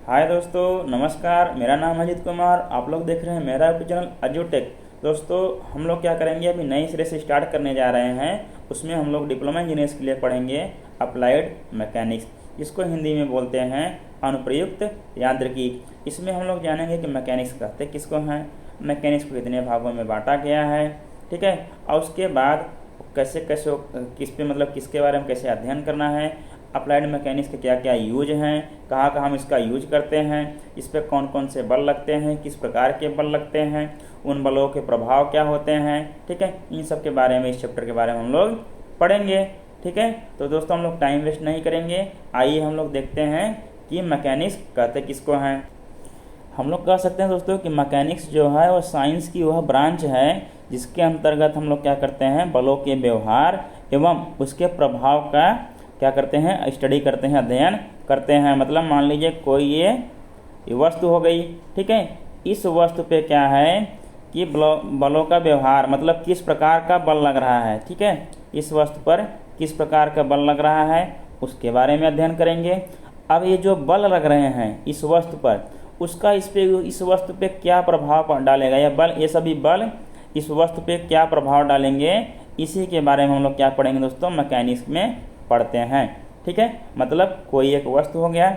हाय दोस्तों, नमस्कार। मेरा नाम है अजीत कुमार। आप लोग देख रहे हैं मेरा यूट्यूब चैनल अजूटेक। दोस्तों, हम लोग क्या करेंगे, अभी नई सिरे से स्टार्ट करने जा रहे हैं। उसमें हम लोग डिप्लोमा इंजीनियर्स के लिए पढ़ेंगे अप्लाइड मैकेनिक्स, जिसको हिंदी में बोलते हैं अनुप्रयुक्त यांत्रिकी। इसमें हम लोग जानेंगे कि मैकेनिक्स कहते किसको हैं, मैकेनिक्स को कितने भागों में बांटा गया है, ठीक है। और उसके बाद कैसे कैसे किस पे मतलब किसके बारे में कैसे अध्ययन करना है, अप्लाइड मैकेनिक्स के क्या क्या यूज हैं, कहाँ कहाँ हम इसका यूज करते हैं, इस पर कौन कौन से बल लगते हैं, किस प्रकार के बल लगते हैं, उन बलों के प्रभाव क्या होते हैं, ठीक है। इन सब के बारे में, इस चैप्टर के बारे में हम लोग पढ़ेंगे, ठीक है। तो दोस्तों, हम लोग टाइम वेस्ट नहीं करेंगे। आइए हम लोग देखते हैं कि मैकेनिक्स कहते किसको हैं। हम लोग कह सकते हैं दोस्तों कि मैकेनिक्स जो है वो साइंस की वह ब्रांच है जिसके अंतर्गत हम लोग क्या करते हैं, बलों के व्यवहार एवं उसके प्रभाव का क्या करते हैं, स्टडी करते हैं, अध्ययन करते हैं। मतलब मान लीजिए कोई ये वस्तु हो गई, ठीक है। इस वस्तु पे क्या है कि बलों का व्यवहार, मतलब किस प्रकार का बल लग रहा है, ठीक है। इस वस्तु पर किस प्रकार का बल लग रहा है उसके बारे में अध्ययन करेंगे। अब ये जो बल लग रहे हैं इस वस्तु पर, उसका इस वस्तु पे क्या प्रभाव डालेगा, यह बल, ये सभी बल इस वस्तु पे क्या प्रभाव डालेंगे, इसी के बारे में हम लोग क्या पढ़ेंगे दोस्तों, मैकेनिक्स में पढ़ते हैं, ठीक है। मतलब कोई एक वस्तु हो गया,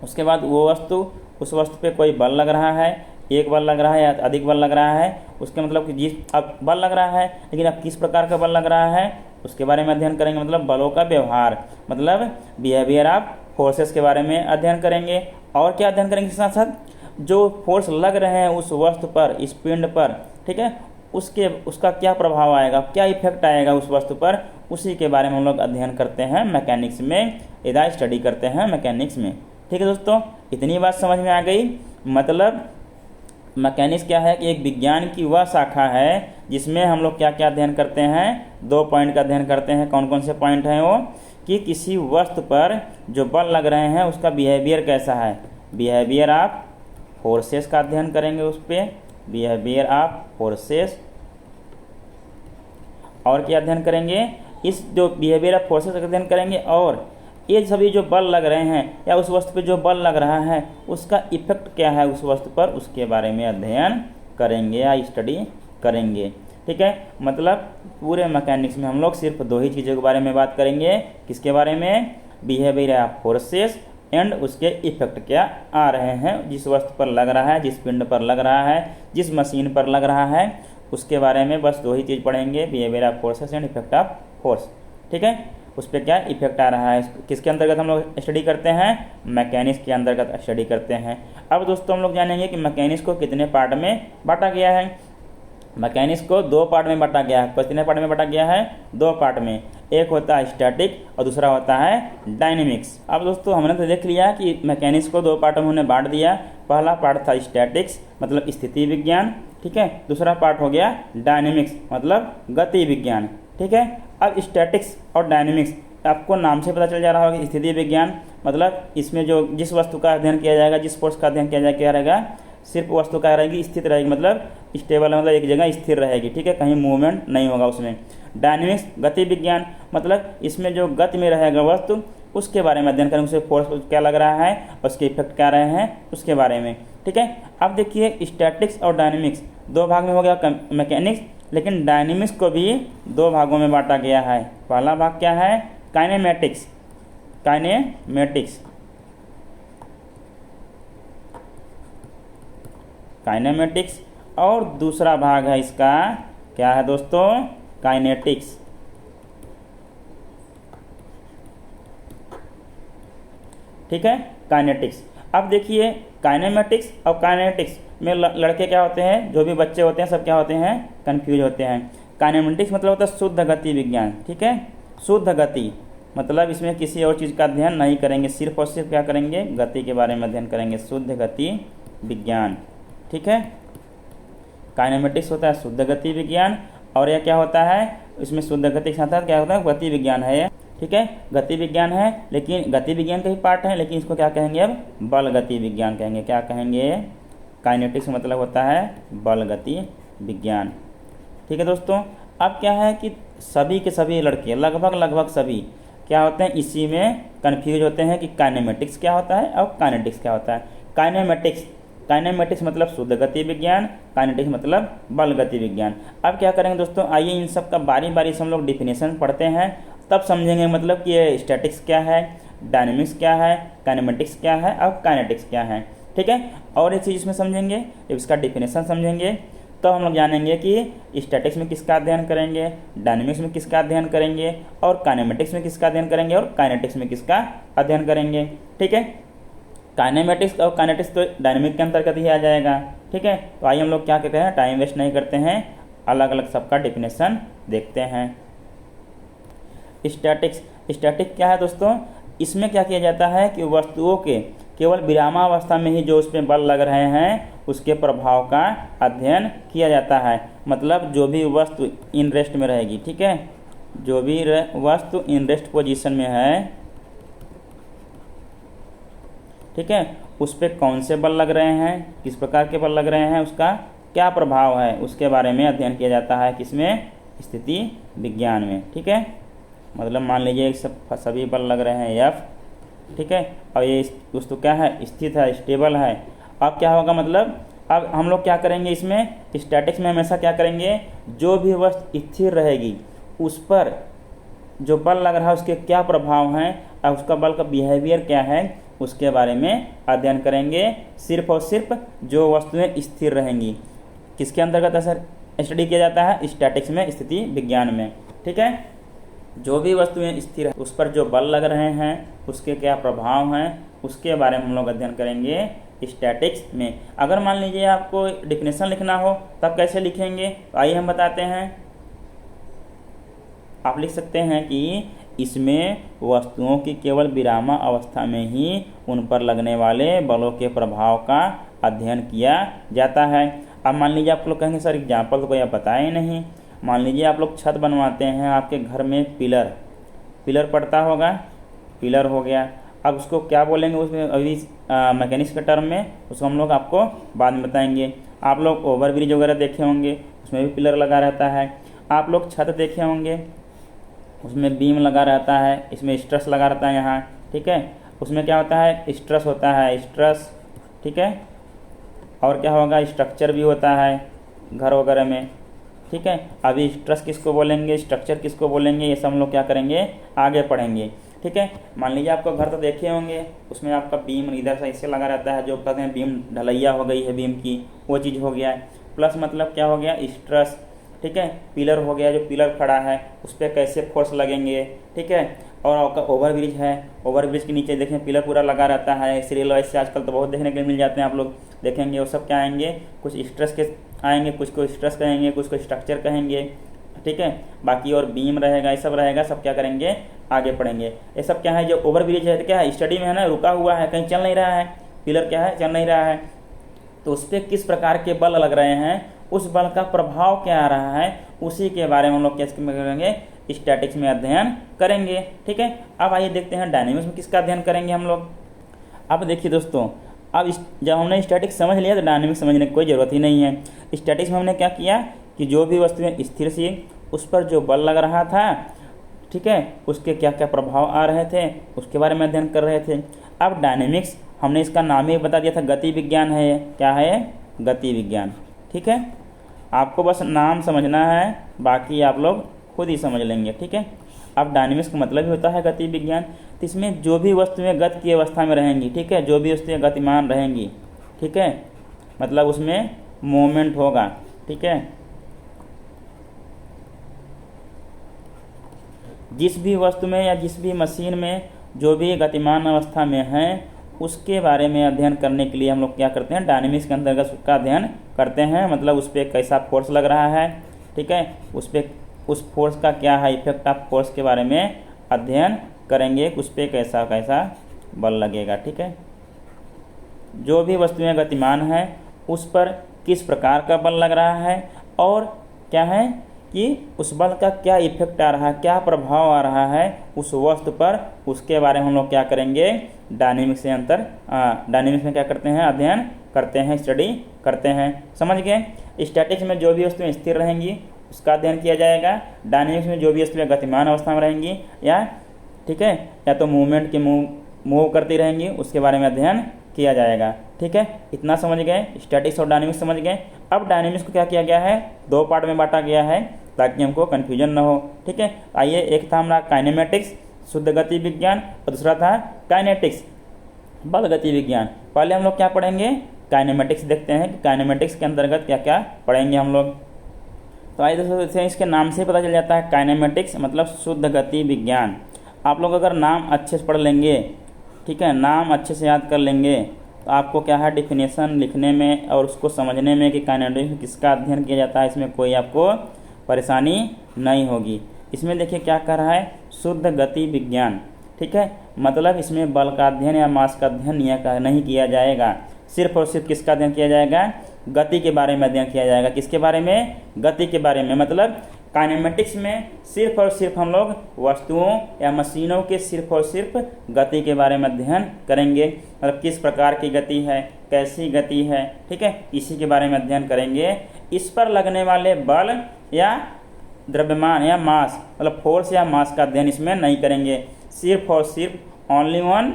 उसके बाद वो वस्तु, उस वस्तु पे कोई बल लग रहा है, एक बल लग रहा है या अधिक बल लग रहा है, उसके मतलब कि जिस अब बल लग रहा है, लेकिन अब किस प्रकार का बल लग रहा है उसके बारे में अध्ययन करेंगे। मतलब बलों का व्यवहार, मतलब बिहेवियर ऑफ फोर्सेस के बारे में अध्ययन करेंगे। और क्या अध्ययन करेंगे साथ साथ, जो फोर्स लग रहे हैं उस वस्तु पर, इस पिंड पर, ठीक है, उसका क्या प्रभाव आएगा, क्या इफेक्ट आएगा उस वस्तु पर, उसी के बारे में हम लोग अध्ययन करते हैं मैकेनिक्स में, इधर स्टडी करते हैं मैकेनिक्स में, ठीक है दोस्तों। इतनी बात समझ में आ गई। मतलब मैकेनिक्स क्या है कि एक विज्ञान की वह शाखा है जिसमें हम लोग क्या क्या अध्ययन करते हैं, 2 पॉइंट का अध्ययन करते हैं। कौन कौन से पॉइंट हैं वो, कि किसी वस्तु पर जो बल लग रहे हैं उसका बिहेवियर कैसा है, बिहेवियर ऑफ फोर्सेस का अध्ययन करेंगे उस पर, बिहेवियर ऑफ फोर्सेस। और क्या अध्ययन करेंगे, इस जो बिहेवियर ऑफ फोर्सेस का अध्ययन करेंगे, और ये सभी जो बल लग रहे हैं या उस वस्तु पे जो बल लग रहा है उसका इफेक्ट क्या है उस वस्तु पर, उसके बारे में अध्ययन करेंगे या स्टडी करेंगे, ठीक है। मतलब पूरे मैकेनिक्स में हम लोग सिर्फ 2 ही चीज़ों के बारे में बात करेंगे। किसके बारे में, बिहेवियर ऑफ फोर्सेस एंड उसके इफेक्ट क्या आ रहे हैं, जिस वस्तु पर लग रहा है, जिस पिंड पर लग रहा है, जिस मशीन पर लग रहा है, उसके बारे में बस 2 ही चीज़ पढ़ेंगे, behaviour of forces and effect of force, ठीक है। उस पर क्या इफेक्ट आ रहा है, किसके अंतर्गत हम लोग स्टडी करते हैं, मैकेनिक्स के अंतर्गत स्टडी करते हैं। अब दोस्तों हम लोग जानेंगे कि मैकेनिक्स को कितने पार्ट में बांटा गया है। मैकेनिक्स को 2 पार्ट में बांटा गया है। कितने पार्ट में बांटा गया है, 2 पार्ट में। एक होता है स्टैटिक और दूसरा होता है डायनेमिक्स। अब दोस्तों हमने तो देख लिया कि मैकेनिक्स को 2 पार्टों में उन्होंने बांट दिया। पहला पार्ट था स्टैटिक्स, मतलब स्थिति विज्ञान, ठीक है। दूसरा पार्ट हो गया डायनेमिक्स, मतलब गति विज्ञान, ठीक है। अब स्टैटिक्स और डायनेमिक्स आपको नाम से पता चल जा रहा होगा कि स्थिति विज्ञान मतलब इसमें जो जिस वस्तु का अध्ययन किया जाएगा, जिस फोर्स का अध्ययन किया जाएगा, क्या रहेगा, सिर्फ वस्तु क्या रहेगी, स्थित रहेगी, मतलब स्टेबल, मतलब एक जगह स्थिर रहेगी, ठीक है, कहीं मूवमेंट नहीं होगा उसमें। डायनेमिक्स गति विज्ञान, मतलब इसमें जो गति में रहेगा वस्तु उसके बारे में अध्ययन करेंगे, उससे फोर्स क्या लग रहा है, उसके इफेक्ट क्या रहे हैं उसके बारे में, ठीक है। अब देखिए स्टैटिक्स और डायनेमिक्स 2 भाग में हो गया मैकेनिक्स, लेकिन डायनेमिक्स को भी 2 भागों में बांटा गया है। पहला भाग क्या है, काइनेमेटिक्स, काइनेमेटिक्स, काइनेमेटिक्स, और दूसरा भाग है इसका क्या है दोस्तों, काइनेटिक्स, ठीक है, काइनेटिक्स। अब देखिए काइनेमेटिक्स और काइनेटिक्स में लड़के क्या होते हैं, जो भी बच्चे होते हैं सब क्या होते हैं, कंफ्यूज होते हैं। काइनेमेटिक्स मतलब होता है शुद्ध गति विज्ञान, ठीक है, शुद्ध गति, मतलब इसमें किसी और चीज़ का अध्ययन नहीं करेंगे, सिर्फ और सिर्फ क्या करेंगे, गति के बारे में अध्ययन करेंगे, शुद्ध गति विज्ञान, ठीक है। काइनेमेटिक्स होता है शुद्ध गति विज्ञान, और यह क्या होता है, इसमें शुद्ध गति के साथ क्या होता है, गति विज्ञान है, ठीक है, गति विज्ञान है, लेकिन गति विज्ञान का ही पार्ट है, लेकिन इसको क्या कहेंगे, अब बल गति विज्ञान कहेंगे। क्या कहेंगे, काइनेटिक्स मतलब होता है बल गति विज्ञान, ठीक है दोस्तों। अब क्या है कि सभी के सभी लड़के, लगभग सभी क्या होते हैं, इसी में कन्फ्यूज होते हैं कि काइनेमेटिक्स क्या होता है और काइनेटिक्स क्या होता है। काइनेमेटिक्स मतलब शुद्ध गति विज्ञान, काइनेटिक्स मतलब बल गति विज्ञान। अब क्या करेंगे दोस्तों, आइए इन सब का बारी बारी से हम लोग डिफिनेशन पढ़ते हैं, तब समझेंगे मतलब कि ये स्टैटिक्स क्या है, डायनेमिक्स क्या है, काइनेमेटिक्स क्या है और काइनेटिक्स क्या है। ठीक है, और एक चीज़ इसमें समझेंगे, जब इसका डिफिनेशन समझेंगे तो हम लोग जानेंगे कि स्टैटिक्स में किसका अध्ययन करेंगे, डायनेमिक्स में किसका अध्ययन करेंगे और काइनेमेटिक्स में किसका अध्ययन करेंगे और काइनेटिक्स में किसका अध्ययन करेंगे। ठीक है, काइनेमेटिक्स और काइनेटिक्स तो डायनेमिक के अंतर्गत ही आ जाएगा। ठीक है, तो आइए हम लोग क्या कहते हैं, टाइम वेस्ट नहीं करते हैं, अलग अलग सबका डिफिनेशन देखते हैं। स्टैटिक क्या है दोस्तों, इसमें क्या किया जाता है कि वस्तुओं के केवल विरामावस्था में ही जो उस पर बल लग रहे हैं उसके प्रभाव का अध्ययन किया जाता है। मतलब जो भी वस्तु इन रेस्ट में रहेगी, ठीक है, जो भी वस्तु इन रेस्ट पोजीशन में है, ठीक है, उस पर कौन से बल लग रहे हैं, किस प्रकार के बल लग रहे हैं, उसका क्या प्रभाव है, उसके बारे में अध्ययन किया जाता है। किसमें, स्थिति विज्ञान में। ठीक है, मतलब मान लीजिए सभी बल लग रहे हैं F, ठीक है, और ये वस्तु क्या है, स्थित है, स्टेबल है। अब क्या होगा, मतलब अब हम लोग क्या करेंगे, इसमें स्टैटिक्स में हमेशा क्या करेंगे, जो भी वस्तु स्थिर रहेगी उस पर जो बल लग रहा है उसके क्या प्रभाव हैं और उसका बल का बिहेवियर क्या है उसके बारे में अध्ययन करेंगे। सिर्फ और सिर्फ जो वस्तुएं स्थिर रहेंगी, किसके अंतर्गत सर स्टडी किया जाता है, स्टैटिक्स में, स्थिति विज्ञान में। ठीक है, जो भी वस्तुएं स्थिर है उस पर जो बल लग रहे हैं उसके क्या प्रभाव हैं उसके बारे में हम लोग अध्ययन करेंगे स्टैटिक्स में। अगर मान लीजिए आपको डिफिनेशन लिखना हो तब कैसे लिखेंगे, तो आइए हम बताते हैं। आप लिख सकते हैं कि इसमें वस्तुओं की केवल विरामा अवस्था में ही उन पर लगने वाले बलों के प्रभाव का अध्ययन किया जाता है। अब मान लीजिए आप लोग कहेंगे सर एग्जाम्पल तो कोई आप बताए नहीं। मान लीजिए आप लोग छत बनवाते हैं, आपके घर में पिलर पड़ता होगा, पिलर हो गया। अब उसको क्या बोलेंगे, उसमें अभी मैकेनिक्स के टर्म में उसको हम लोग आपको बाद में बताएंगे। आप लोग ओवरब्रिज वगैरह देखे होंगे, उसमें भी पिलर लगा रहता है। आप लोग छत देखे होंगे, उसमें बीम लगा रहता है, इसमें स्ट्रेस लगा रहता है यहाँ। ठीक है, उसमें क्या होता है, स्ट्रेस होता है, स्ट्रेस। ठीक है, और क्या होगा, स्ट्रक्चर भी होता है घर वगैरह में। ठीक है, अभी स्ट्रेस किसको बोलेंगे, स्ट्रक्चर किसको बोलेंगे, ये सब हम लोग क्या करेंगे, आगे पढ़ेंगे। ठीक है, मान लीजिए आपको घर तो देखे होंगे, उसमें आपका बीम इधर से ऐसे लगा रहता है, जो कहते हैं बीम ढलैया हो गई है बीम की, वो चीज़ हो गया। प्लस मतलब क्या हो गया, स्ट्रेस। ठीक है, पिलर हो गया, जो पिलर खड़ा है उस पर कैसे फोर्स लगेंगे। ठीक है, और आपका ओवरब्रिज है, ओवरब्रिज के नीचे देखें पिलर पूरा लगा रहता है, सीरियल वाइज से आजकल तो बहुत देखने के मिल जाते हैं, आप लोग देखेंगे। वो सब क्या आएंगे, कुछ स्ट्रेस के आएंगे, कुछ को स्ट्रेस कहेंगे, कुछ को स्ट्रक्चर कहेंगे। ठीक है, बाकी और बीम रहेगा, ये सब रहेगा, सब क्या करेंगे, आगे पढ़ेंगे। ये सब क्या है, जो ओवरब्रिज है तो क्या है, स्टडी में है ना, रुका हुआ है, कहीं चल नहीं रहा है, पिलर क्या है, चल नहीं रहा है, तो उस पर किस प्रकार के बल लग रहे हैं, उस बल का प्रभाव क्या आ रहा है, उसी के बारे में हम लोग कैसे करेंगे, स्टैटिक्स में अध्ययन करेंगे। ठीक है, अब आइए देखते हैं डायनेमिक्स में किसका अध्ययन करेंगे हम लोग। अब देखिए दोस्तों, अब जब हमने स्टैटिक्स समझ लिया तो डायनेमिक्स समझने की कोई ज़रूरत ही नहीं है। स्टैटिक्स में हमने क्या किया कि जो भी वस्तुएं स्थिर थी उस पर जो बल लग रहा था, ठीक है, उसके क्या क्या प्रभाव आ रहे थे उसके बारे में अध्ययन कर रहे थे। अब डायनेमिक्स हमने इसका नाम ही बता दिया था, गति विज्ञान है। क्या है, गति विज्ञान। ठीक है, आपको बस नाम समझना है, बाकी आप लोग खुद ही समझ लेंगे। ठीक है, अब डायनेमिक्स का मतलब ही होता है गति विज्ञान। तो इसमें जो भी वस्तुएं गति की अवस्था में रहेंगी, ठीक है, जो भी वस्तुएं गतिमान रहेंगी, ठीक है, मतलब उसमें मोमेंट होगा। ठीक है, जिस भी वस्तु में या जिस भी मशीन में जो भी गतिमान अवस्था में है उसके बारे में अध्ययन करने के लिए हम लोग क्या करते हैं, डायनेमिक्स के अंतर्गत उसका अध्ययन करते हैं। मतलब उस पर कैसा फोर्स लग रहा है, ठीक है, उस पर उस फोर्स का क्या है, इफेक्ट ऑफ फोर्स के बारे में अध्ययन करेंगे, उस पर कैसा कैसा बल लगेगा। ठीक है, जो भी वस्तुएं गतिमान हैं उस पर किस प्रकार का बल लग रहा है और क्या है कि उस बल का क्या इफेक्ट आ रहा है, क्या प्रभाव आ रहा है उस वस्तु पर, उसके बारे में हम लोग क्या करेंगे, डायनेमिक्स से डायनेमिक्स में क्या करते हैं, अध्ययन करते हैं, स्टडी करते हैं। समझ गए। स्टैटिक्स में जो भी वस्तुएं स्थिर रहेंगी उसका अध्ययन किया जाएगा, डायनेमिक्स में जो भी वस्तुएं गतिमान अवस्था में रहेंगी या ठीक है, या तो मूवमेंट की मूव करती रहेंगी, उसके बारे में अध्ययन किया जाएगा। ठीक है, इतना समझ गए, स्टैटिक्स और डायनेमिक्स समझ गए। अब डायनेमिक्स को क्या किया गया है, 2 पार्ट में बांटा गया है ताकि हमको कन्फ्यूजन न हो। ठीक है, आइए, एक था हमारा काइनेमेटिक्स शुद्ध गति विज्ञान और दूसरा था काइनेटिक्स बल गति विज्ञान। पहले हम लोग क्या पढ़ेंगे, काइनेमेटिक्स देखते हैं कि काइनेमेटिक्स के अंतर्गत क्या क्या पढ़ेंगे हम लोग। तो आइए दोस्तों, इसके नाम से पता चल जाता है, काइनेमेटिक्स मतलब शुद्ध गति विज्ञान। आप लोग अगर नाम अच्छे से पढ़ लेंगे, ठीक है, नाम अच्छे से याद कर लेंगे, तो आपको क्या है डिफिनेशन लिखने में और उसको समझने में कि काइनेटिक्स किसका अध्ययन किया जाता है, इसमें कोई आपको परेशानी नहीं होगी। इसमें देखिए क्या कर रहा है, शुद्ध गति विज्ञान। ठीक है, मतलब इसमें बल का अध्ययन या मास का अध्ययन नहीं किया जाएगा, सिर्फ और सिर्फ किसका अध्ययन किया जाएगा, गति के बारे में अध्ययन किया जाएगा। किसके बारे में, गति के बारे में। मतलब काइनेमेटिक्स में सिर्फ और सिर्फ हम लोग वस्तुओं या मशीनों के सिर्फ और सिर्फ गति के बारे में अध्ययन करेंगे, मतलब किस प्रकार की गति है, कैसी गति है, ठीक है, इसी के बारे में अध्ययन करेंगे। इस पर लगने वाले बल या द्रव्यमान या मास, मतलब फोर्स या मास का अध्ययन इसमें नहीं करेंगे, सिर्फ और सिर्फ ओनली वन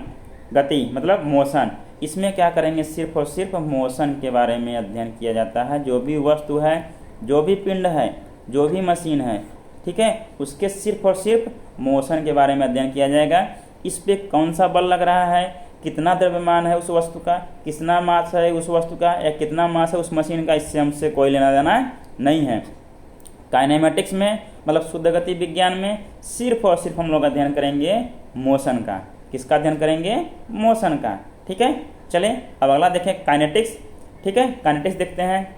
गति मतलब मोशन। इसमें क्या करेंगे, सिर्फ और सिर्फ मोशन के बारे में अध्ययन किया जाता है। जो भी वस्तु है, जो भी पिंड है, जो भी मशीन है, ठीक है, उसके सिर्फ और सिर्फ मोशन के बारे में अध्ययन किया जाएगा। इस पे कौन सा बल लग रहा है, कितना द्रव्यमान है उस वस्तु का, कितना मास है उस वस्तु का, या कितना मास है उस मशीन का, इससे हमसे कोई लेना देना नहीं है। काइनेमेटिक्स में मतलब शुद्ध गति विज्ञान में सिर्फ और सिर्फ हम लोग अध्ययन करेंगे मोशन का। किसका अध्ययन करेंगे, मोशन का। ठीक है, चलें अब अगला देखें, काइनेटिक्स। ठीक है, काइनेटिक्स देखते हैं।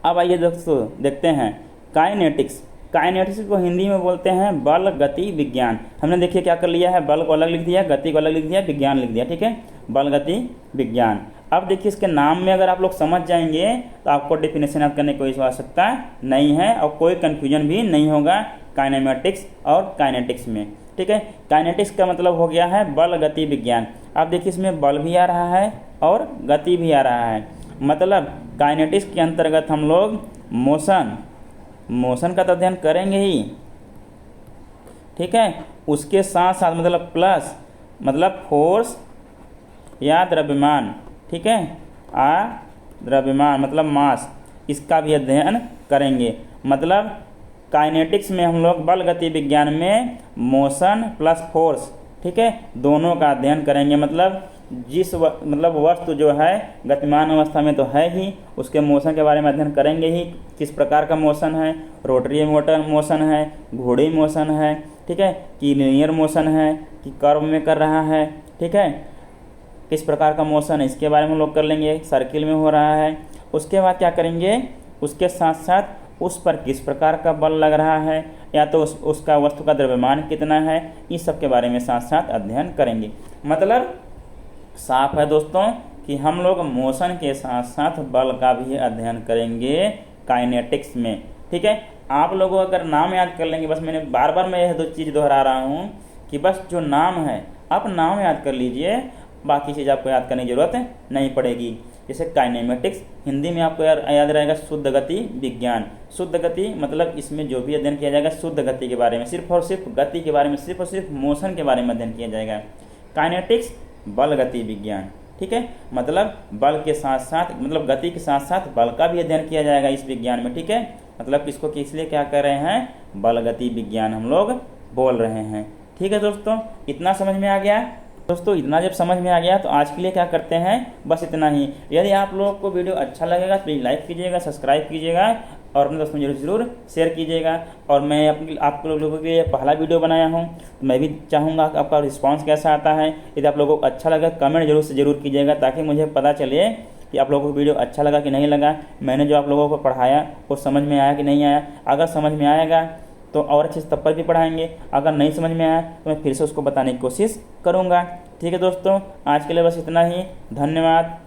अब आइए दोस्तों देखते हैं काइनेटिक्स। काइनेटिक्स को हिंदी में बोलते हैं बल गति विज्ञान। हमने देखिए क्या कर लिया है, बल को अलग लिख दिया, गति को अलग लिख दिया, विज्ञान लिख दिया। ठीक है, बल गति विज्ञान। अब देखिए इसके नाम में अगर आप लोग समझ जाएंगे तो आपको डेफिनेशन याद करने की कोई आवश्यकता नहीं है और कोई कंफ्यूजन भी नहीं होगा काइनेमेटिक्स और काइनेटिक्स में। ठीक है, काइनेटिक्स का मतलब हो गया है बल गति विज्ञान। आप देखिए इसमें बल भी आ रहा है और गति भी आ रहा है, मतलब काइनेटिक्स के अंतर्गत हम लोग मोशन का तो अध्ययन करेंगे ही। ठीक है, उसके साथ साथ मतलब प्लस मतलब फोर्स या द्रव्यमान, ठीक है, द्रव्यमान मतलब मास, इसका भी अध्ययन करेंगे। मतलब काइनेटिक्स में हम लोग बल गति विज्ञान में मोशन प्लस फोर्स, ठीक है, दोनों का अध्ययन करेंगे। मतलब मतलब वस्तु जो है गतिमान अवस्था में तो है ही, उसके मोशन के बारे में अध्ययन करेंगे ही, किस प्रकार का मोशन है, रोटरी मोशन है, घोड़ी मोशन है, ठीक है, कि लीनियर मोशन है, कि कर्व में कर रहा है, ठीक है, किस प्रकार का मोशन है, इसके बारे में हम लोग कर लेंगे, सर्किल में हो रहा है। उसके बाद क्या करेंगे, उसके साथ साथ उस पर किस प्रकार का बल लग रहा है, या तो उसका वस्तु का द्रव्यमान कितना है, इस सब के बारे में साथ साथ अध्ययन करेंगे। मतलब साफ है दोस्तों कि हम लोग मोशन के साथ साथ बल का भी अध्ययन करेंगे काइनेटिक्स में। ठीक है, आप लोगों अगर नाम याद कर लेंगे, बस मैंने बार बार मैं यह 2 चीज़ दोहरा रहा हूँ कि बस जो नाम है आप नाम याद कर लीजिए, बाकी चीज़ आपको याद करने की जरूरत नहीं पड़ेगी। जैसे काइनेमेटिक्स हिंदी में आपको याद रहेगा शुद्ध गति विज्ञान। शुद्ध गति मतलब इसमें जो भी अध्ययन किया जाएगा शुद्ध गति के बारे में, सिर्फ और सिर्फ गति के बारे में, सिर्फ और सिर्फ मोशन के बारे में अध्ययन किया जाएगा। काइनेटिक्स बल गति विज्ञान, ठीक है, मतलब बल के साथ साथ मतलब गति के साथ साथ बल का भी अध्ययन किया जाएगा इस विज्ञान में। ठीक है, मतलब इसको इसलिए क्या कर रहे हैं, बल गति विज्ञान हम लोग बोल रहे हैं। ठीक है दोस्तों, इतना समझ में आ गया। दोस्तों इतना जब समझ में आ गया तो आज के लिए क्या करते हैं, बस इतना ही। यदि आप लोगों को वीडियो अच्छा लगेगा तो प्लीज़ लाइक कीजिएगा, सब्सक्राइब कीजिएगा और अपने दोस्तों में जरूर शेयर कीजिएगा। और मैं आप लोगों के लिए पहला वीडियो बनाया हूं, तो मैं भी चाहूँगा कि आपका रिस्पांस कैसा आता है। यदि आप लोगों को अच्छा लगा कमेंट जरूर कीजिएगा, ताकि मुझे पता चले कि आप लोगों को वीडियो अच्छा लगा कि नहीं लगा, मैंने जो आप लोगों को पढ़ाया वो समझ में आया कि नहीं आया। अगर समझ में आएगा तो और अच्छे से तब पर भी पढ़ाएंगे, अगर नहीं समझ में आया तो मैं फिर से उसको बताने की कोशिश करूँगा। ठीक है दोस्तों, आज के लिए बस इतना ही। धन्यवाद।